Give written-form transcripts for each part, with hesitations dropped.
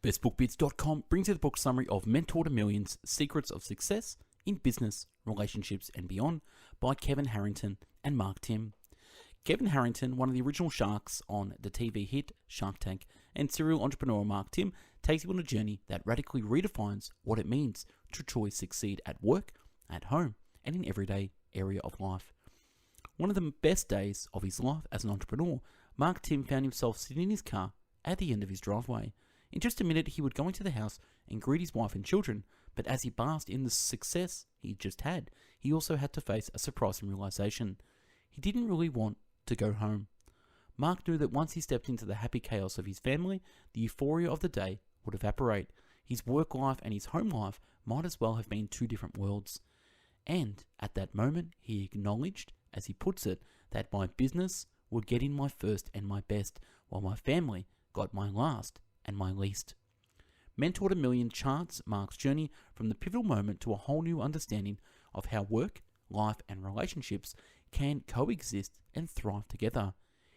BestBookBits.com brings you the book summary of Mentor to Millions, Secrets of Success in Business, Relationships and Beyond by Kevin Harrington and Mark Tim. Kevin Harrington, one of the original sharks on the TV hit Shark Tank, and serial entrepreneur Mark Tim takes you on a journey that radically redefines what it means to truly succeed at work, at home, and in everyday area of life. One of the best days of his life as an entrepreneur, Mark Tim found himself sitting in his car at the end of his driveway. In just a minute, he would go into the house and greet his wife and children, but as he basked in the success he just had, he also had to face a surprising realization. He didn't really want to go home. Mark knew that once he stepped into the happy chaos of his family, the euphoria of the day would evaporate. His work life and his home life might as well have been two different worlds. And at that moment, he acknowledged, as he puts it, that my business would get in my first and my best, while my family got my last and my least. Mentor to Million charts Mark's journey from the pivotal moment to a whole new understanding of how work, life and relationships can coexist and thrive together.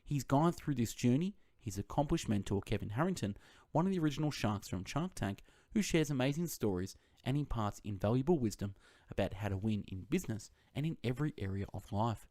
He's gone through this journey. His accomplished mentor Kevin Harrington, one of the original sharks from Shark Tank, who shares amazing stories and imparts invaluable wisdom about how to win in business and in every area of life.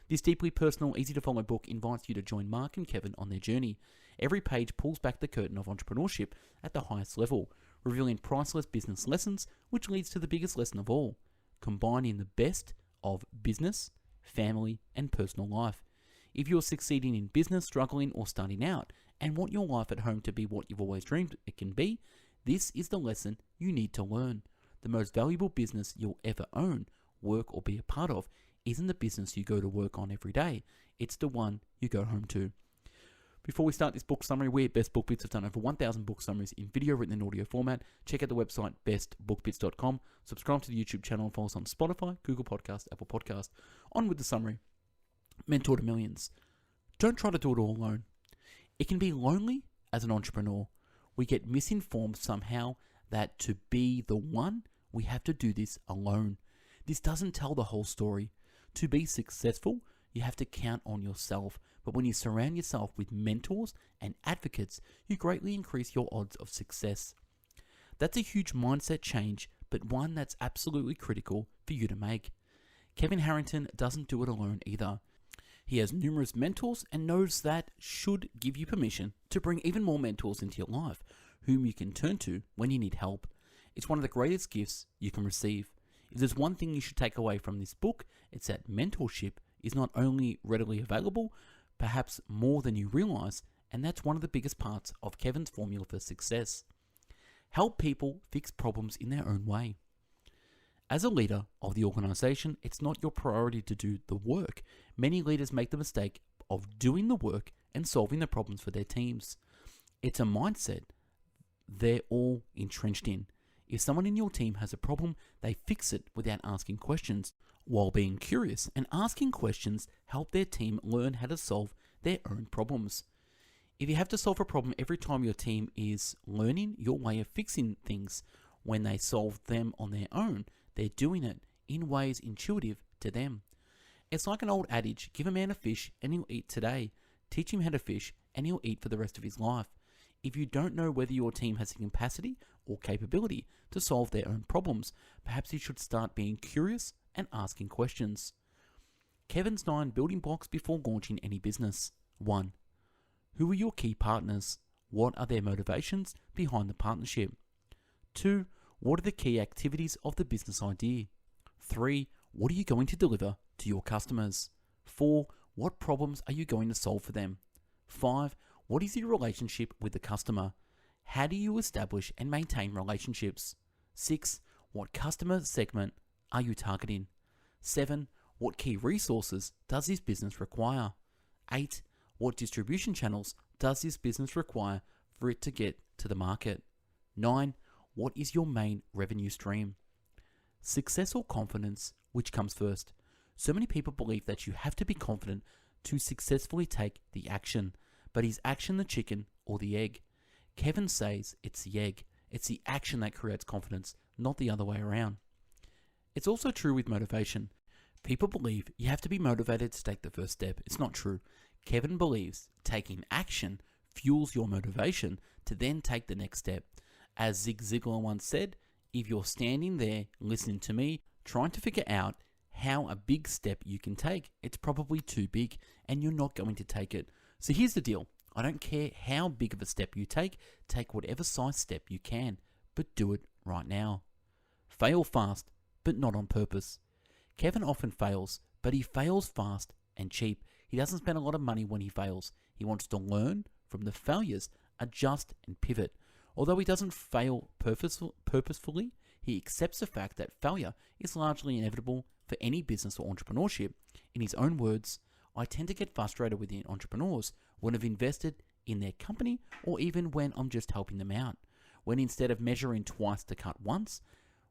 This deeply personal, easy-to-follow book invites you to join Mark and Kevin on their journey. Every page pulls back the curtain of entrepreneurship at the highest level, revealing priceless business lessons, which leads to the biggest lesson of all, combining the best of business, family, and personal life. If you're succeeding in business, struggling, or starting out, and want your life at home to be what you've always dreamed it can be, this is the lesson you need to learn. The most valuable business you'll ever own, work, or be a part of isn't the business you go to work on every day. It's the one you go home to. Before we start this book summary, we at Best Book Bits have done over 1,000 book summaries in video, written, and audio format. Check out the website bestbookbits.com. Subscribe to the YouTube channel and follow us on Spotify, Google Podcast, Apple Podcast. On with the summary. Mentor to Millions. Don't try to do it all alone. It can be lonely as an entrepreneur. We get misinformed somehow that to be the one, we have to do this alone. This doesn't tell the whole story. To be successful, you have to count on yourself. But when you surround yourself with mentors and advocates, you greatly increase your odds of success. That's a huge mindset change, but one that's absolutely critical for you to make. Kevin Harrington doesn't do it alone either. He has numerous mentors and knows that should give you permission to bring even more mentors into your life, whom you can turn to when you need help. It's one of the greatest gifts you can receive. If there's one thing you should take away from this book, it's that mentorship is not only readily available, perhaps more than you realize, and that's one of the biggest parts of Kevin's formula for success. Help people fix problems in their own way. As a leader of the organization, it's not your priority to do the work. Many leaders make the mistake of doing the work and solving the problems for their teams. It's a mindset they're all entrenched in. If someone in your team has a problem, they fix it without asking questions. While being curious and asking questions help their team learn how to solve their own problems. If you have to solve a problem every time your team is learning your way of fixing things, when they solve them on their own, they're doing it in ways intuitive to them. It's like an old adage, give a man a fish and he'll eat today. Teach him how to fish and he'll eat for the rest of his life. If you don't know whether your team has the capacity or capability to solve their own problems, perhaps you should start being curious and asking questions. Kevin's 9 building blocks before launching any business. 1. Who are your key partners? What are their motivations behind the partnership? 2. What are the key activities of the business idea? 3. What are you going to deliver to your customers? 4. What problems are you going to solve for them? 5. What is your relationship with the customer? How do you establish and maintain relationships? 6. What customer segment are you targeting? 7. What key resources does this business require? 8. What distribution channels does this business require for it to get to the market? 9. What is your main revenue stream? Success or confidence, which comes first? So many people believe that you have to be confident to successfully take the action. But is action the chicken or the egg? Kevin says it's the egg. It's the action that creates confidence, not the other way around. It's also true with motivation. People believe you have to be motivated to take the first step. It's not true. Kevin believes taking action fuels your motivation to then take the next step. As Zig Ziglar once said, if you're standing there listening to me, trying to figure out how a big step you can take, it's probably too big and you're not going to take it. So here's the deal. I don't care how big of a step you take whatever size step you can, but do it right now. Fail fast, but not on purpose. Kevin often fails, but he fails fast and cheap. He doesn't spend a lot of money when he fails. He wants to learn from the failures, adjust and pivot. Although he doesn't fail purposefully, he accepts the fact that failure is largely inevitable for any business or entrepreneurship. In his own words, I tend to get frustrated with the entrepreneurs when I've invested in their company or even when I'm just helping them out. When instead of measuring twice to cut once,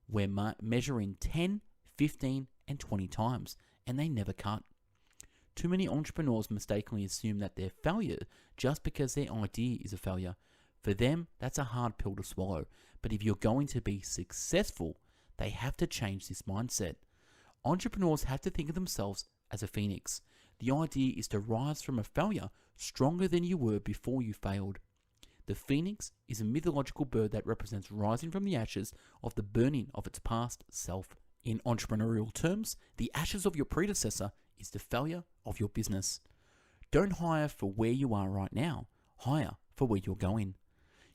we're measuring 10, 15 and 20 times and they never cut. Too many entrepreneurs mistakenly assume that they're failure just because their idea is a failure. For them, that's a hard pill to swallow. But if you're going to be successful, they have to change this mindset. Entrepreneurs have to think of themselves as a phoenix. The idea is to rise from a failure stronger than you were before you failed. The phoenix is a mythological bird that represents rising from the ashes of the burning of its past self. In entrepreneurial terms, the ashes of your predecessor is the failure of your business. Don't hire for where you are right now. Hire for where you're going.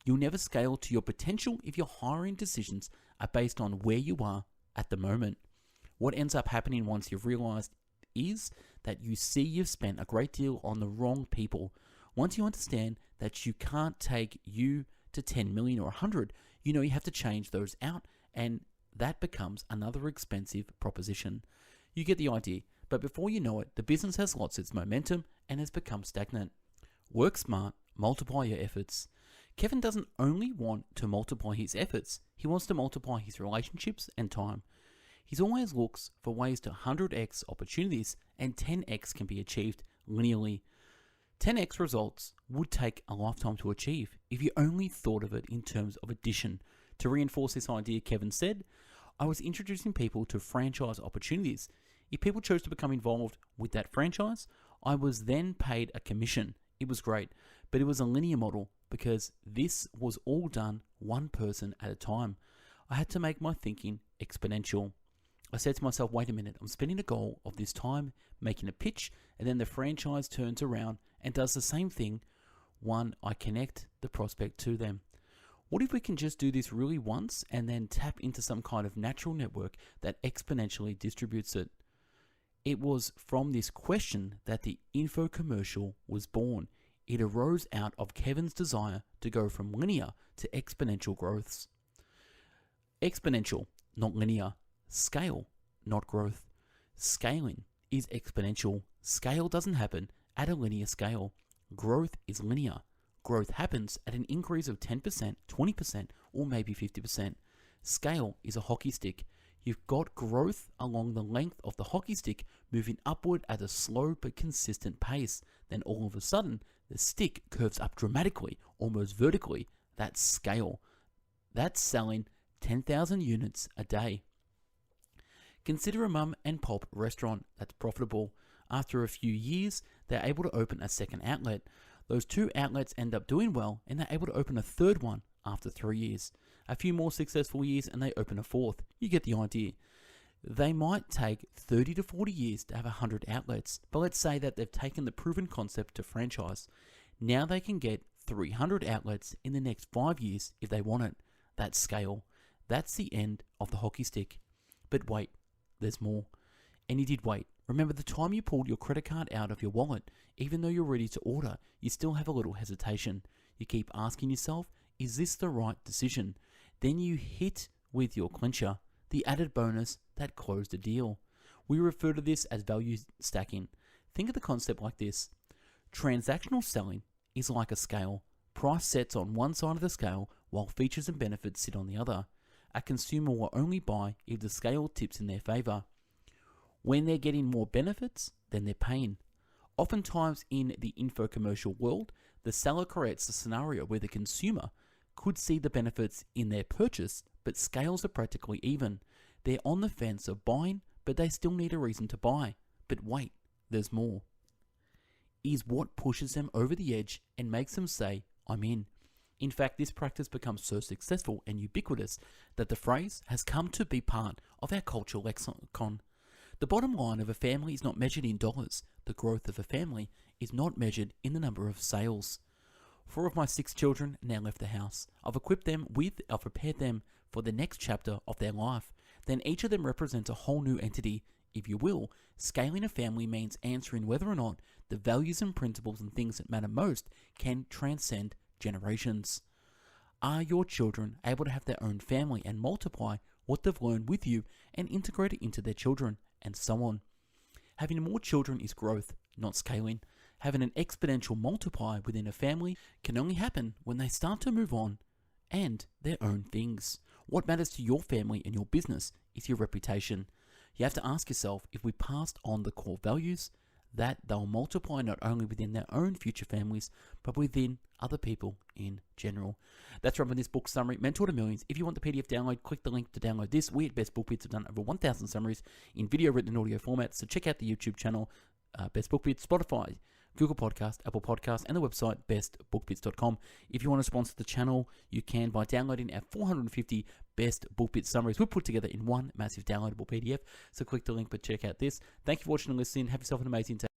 You'll never scale to your potential if your hiring decisions are based on where you are at the moment. What ends up happening once you've realized is that you see you've spent a great deal on the wrong people. Once you understand that you can't take you to 10 million or 100, you know you have to change those out, and that becomes another expensive proposition. You get the idea, but before you know it, the business has lost its momentum and has become stagnant. Work smart, multiply your efforts. Kevin doesn't only want to multiply his efforts, he wants to multiply his relationships and time. He always looks for ways to 100x opportunities, and 10x can be achieved linearly. 10x results would take a lifetime to achieve if you only thought of it in terms of addition. To reinforce this idea, Kevin said, I was introducing people to franchise opportunities. If people chose to become involved with that franchise, I was then paid a commission. It was great, but it was a linear model because this was all done one person at a time. I had to make my thinking exponential. I said to myself, wait a minute, I'm spending a goal of this time making a pitch, and then the franchise turns around and does the same thing. One, I connect the prospect to them. What if we can just do this really once and then tap into some kind of natural network that exponentially distributes it? It was from this question that the info commercial was born. It arose out of Kevin's desire to go from linear to exponential growths. Exponential, not linear. Scale, not growth. Scaling is exponential. Scale doesn't happen at a linear scale. Growth is linear. Growth happens at an increase of 10%, 20%, or maybe 50%. Scale is a hockey stick. You've got growth along the length of the hockey stick moving upward at a slow but consistent pace. Then all of a sudden, the stick curves up dramatically, almost vertically. That's scale. That's selling 10,000 units a day. Consider a mum and pop restaurant that's profitable. After a few years, they're able to open a second outlet. Those two outlets end up doing well, and they're able to open a third one after 3 years. A few more successful years, and they open a fourth. You get the idea. They might take 30 to 40 years to have 100 outlets, but let's say that they've taken the proven concept to franchise. Now they can get 300 outlets in the next 5 years if they want it. That's scale. That's the end of the hockey stick. But wait, there's more. And you did wait. Remember the time you pulled your credit card out of your wallet, even though you're ready to order, you still have a little hesitation. You keep asking yourself, is this the right decision? Then you hit with your clincher, the added bonus that closed the deal. We refer to this as value stacking. Think of the concept like this. Transactional selling is like a scale. Price sets on one side of the scale while features and benefits sit on the other. A consumer will only buy if the scale tips in their favor. When they're getting more benefits, then they're paying. Oftentimes in the info-commercial world, the seller creates a scenario where the consumer could see the benefits in their purchase, but scales are practically even. They're on the fence of buying, but they still need a reason to buy. But wait, there's more. is what pushes them over the edge and makes them say, "I'm in." In fact, this practice becomes so successful and ubiquitous that the phrase has come to be part of our cultural lexicon. The bottom line of a family is not measured in dollars. The growth of a family is not measured in the number of sales. 4 of my 6 children now left the house. I've prepared them for the next chapter of their life. Then each of them represents a whole new entity. If you will, scaling a family means answering whether or not the values and principles and things that matter most can transcend generations. Are your children able to have their own family and multiply what they've learned with you and integrate it into their children, and so on? Having more children is growth, not scaling. Having an exponential multiplier within a family can only happen when they start to move on and their own things. What matters to your family and your business is your reputation. You have to ask yourself, if we passed on the core values, that they'll multiply not only within their own future families, but within other people in general. That's right from this book summary, Mentor to Millions. If you want the PDF download, click the link to download this. We at Best Book Bits have done over 1,000 summaries in video, written, and audio format, so check out the YouTube channel, Best Book Bits, Spotify, Google Podcast, Apple Podcast, and the website bestbookbits.com. If you want to sponsor the channel, you can by downloading our 450 Best Book Bits summaries we put together in one massive downloadable PDF. So click the link, but check out this. Thank you for watching and listening. Have yourself an amazing day.